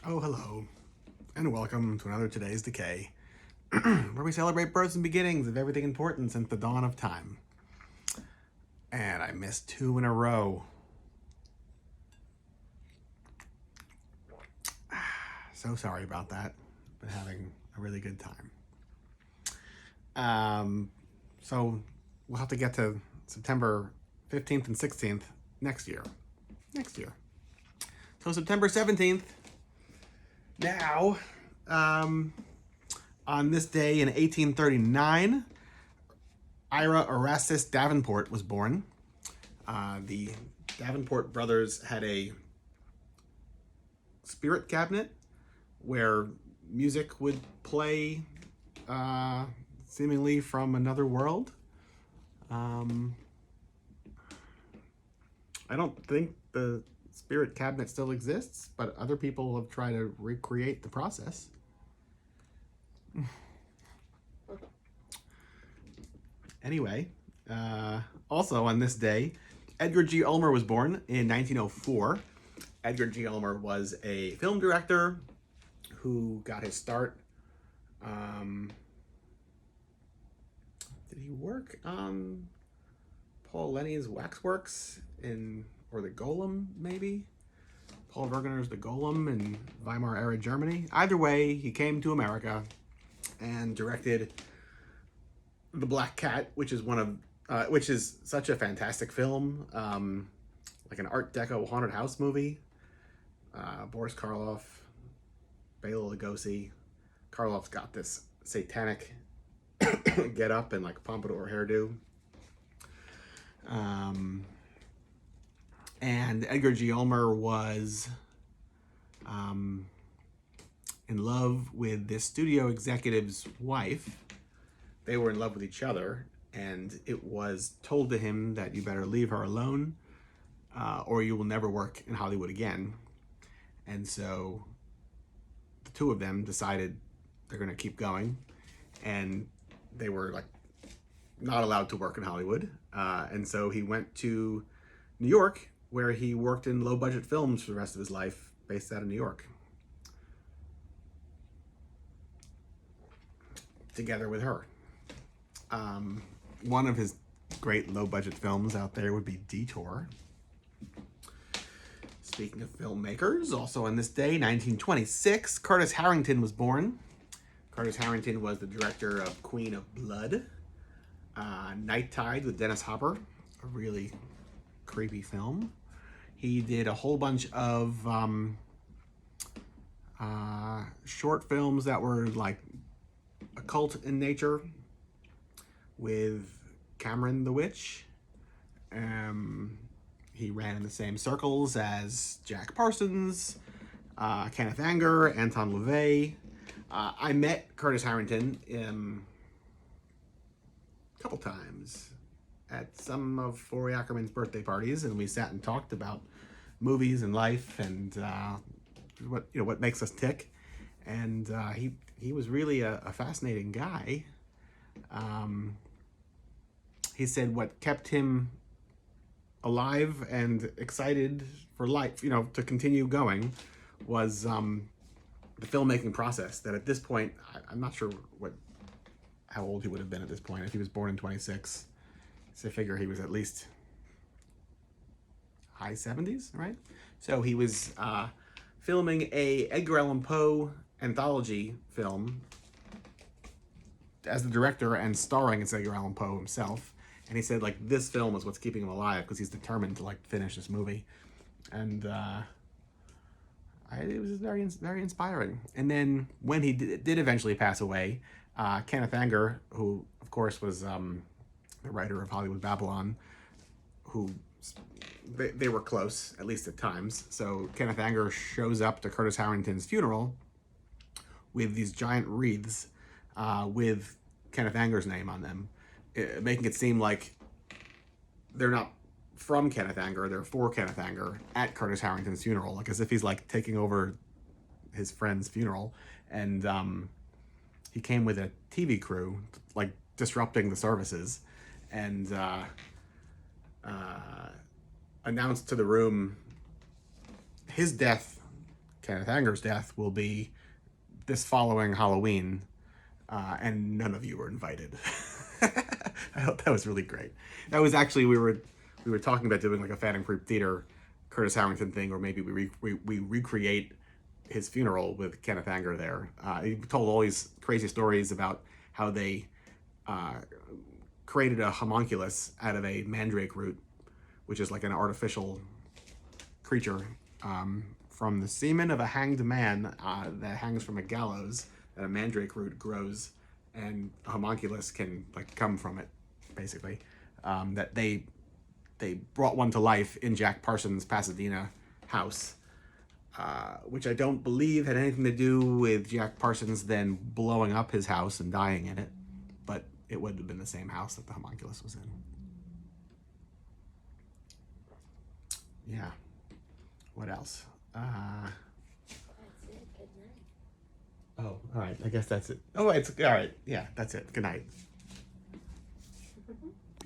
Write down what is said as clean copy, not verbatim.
Oh, hello, and welcome to another Today's Decay, where we celebrate births and beginnings of everything important since the dawn of time. And I missed 2 in a row. So sorry about that. Been having a really good time. So we'll have to get to September 15th and 16th next year. So September 17th, now, on this day in 1839, Ira Erastus Davenport was born. The Davenport brothers had a spirit cabinet where music would play, seemingly from another world. I don't think the spirit cabinet still exists, but other people have tried to recreate the process. Anyway, also on this day, Edgar G. Ulmer was born in 1904. Edgar G. Ulmer was a film director who got his start. Did he work on Paul Lenny's Waxworks or the Golem, maybe? Paul Wegener's The Golem in Weimar era Germany. Either way, he came to America and directed The Black Cat, which is such a fantastic film, like an Art Deco haunted house movie. Boris Karloff, Bela Lugosi. Karloff's got this satanic get up and like pompadour hairdo. And Edgar G. Ulmer was in love with this studio executive's wife. They were in love with each other, and it was told to him that you better leave her alone, or you will never work in Hollywood again. And so the two of them decided they're going to keep going, and they were like not allowed to work in Hollywood. And so he went to New York, where he worked in low budget films for the rest of his life, based out of New York, together with her. One of his great low budget films out there would be Detour. Speaking of filmmakers, also on this day, 1926, Curtis Harrington was born. Curtis Harrington was the director of Queen of Blood, Night Tide with Dennis Hopper, a really creepy film. He did a whole bunch of short films that were like occult in nature with Cameron the Witch. He ran in the same circles as Jack Parsons, Kenneth Anger, Anton LaVey. I met Curtis Harrington a couple times at some of Forey Ackerman's birthday parties, and we sat and talked about movies and life and what makes us tick. And he was really a fascinating guy. He said what kept him alive and excited for life, to continue going, was the filmmaking process. That at this point, I'm not sure how old he would have been at this point. If he was born in 26, so I figure he was at least high 70s, right? So he was filming a Edgar Allan Poe anthology film as the director and starring as Edgar Allan Poe himself. And he said, like, this film is what's keeping him alive because he's determined to, like, finish this movie. And it was very, very inspiring. And then when he did eventually pass away, Kenneth Anger, who, of course, was the writer of Hollywood Babylon, who they were close, at least at times. So Kenneth Anger shows up to Curtis Harrington's funeral with these giant wreaths with Kenneth Anger's name on them, making it seem like they're not from Kenneth Anger, they're for Kenneth Anger at Curtis Harrington's funeral, like as if he's like taking over his friend's funeral. And he came with a TV crew, like disrupting the services, and announced to the room his death Kenneth Anger's death will be this following Halloween, and none of you were invited. I thought that was really great. That was actually, we were talking about doing like a Phantom Group Theater Curtis Hrrington thing, or maybe we recreate his funeral with Kenneth Anger there. He told all these crazy stories about how they created a homunculus out of a mandrake root, which is like an artificial creature from the semen of a hanged man that hangs from a gallows, that a mandrake root grows, and a homunculus can like come from it, basically. That they brought one to life in Jack Parsons' Pasadena house, which I don't believe had anything to do with Jack Parsons then blowing up his house and dying in it, but it would have been the same house that the homunculus was in. Yeah. What else? That's it. Good night. Oh, all right. I guess that's it. Oh, it's all right. Yeah, that's it. Good night.